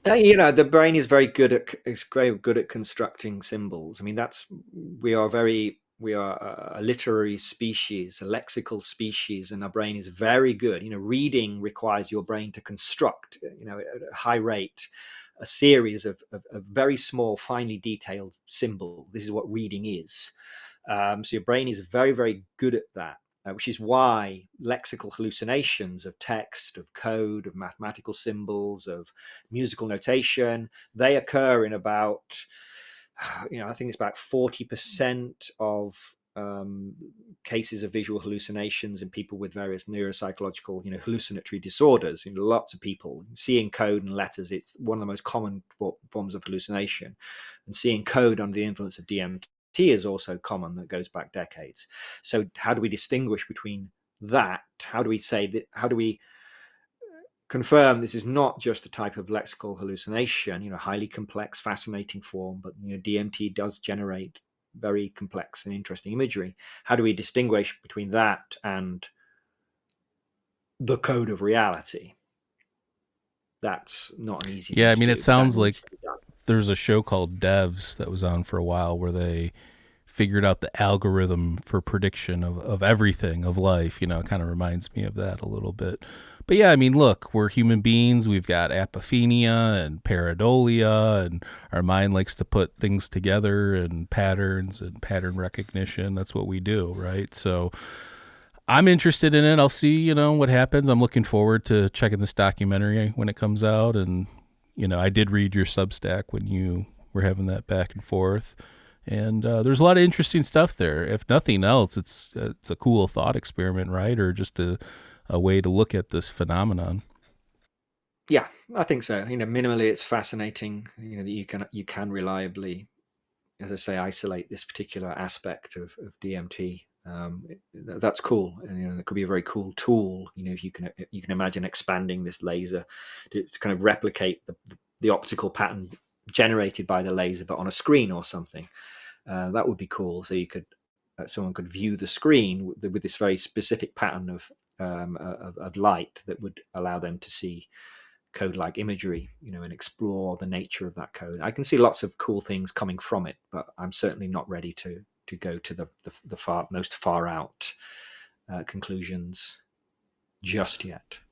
The brain is very good at constructing symbols. I mean, we are a literary species, a lexical species, and our brain is very good. Reading requires your brain to construct, at a high rate, a series of very small, finely detailed symbols. This is what reading is. So your brain is very, very good at that, which is why lexical hallucinations of text, of code, of mathematical symbols, of musical notation, they occur in about, I think it's about 40% of cases of visual hallucinations in people with various neuropsychological, hallucinatory disorders. Lots of people seeing code and letters. It's one of the most common forms of hallucination, and seeing code under the influence of DMT is also common. That goes back decades. So how do we distinguish between that? How do we say that? How do we confirm this is not just a type of lexical hallucination, highly complex, fascinating form, but DMT does generate very complex and interesting imagery. How do we distinguish between that and the code of reality? That's not an easy Yeah, thing I to mean, it do, but that sounds like needs to be done. there's a show called Devs that was on for a while where they figured out the algorithm for prediction of everything of life. It kind of reminds me of that a little bit. But yeah, I mean, look, we're human beings. We've got apophenia and pareidolia, and our mind likes to put things together and patterns and pattern recognition. That's what we do, right? So I'm interested in it. I'll see, what happens. I'm looking forward to checking this documentary when it comes out. And, I did read your Substack when you were having that back and forth. And there's a lot of interesting stuff there. If nothing else, it's a cool thought experiment, right? Or just a way to look at this phenomenon. Yeah, I think so. Minimally, it's fascinating. That you can reliably, as I say, isolate this particular aspect of DMT. That's cool, and it could be a very cool tool. If you can imagine expanding this laser to kind of replicate the optical pattern generated by the laser, but on a screen or something. That would be cool. So someone could view the screen with this very specific pattern of light that would allow them to see code-like imagery, and explore the nature of that code. I can see lots of cool things coming from it, but I'm certainly not ready to go to the most far out conclusions just yet.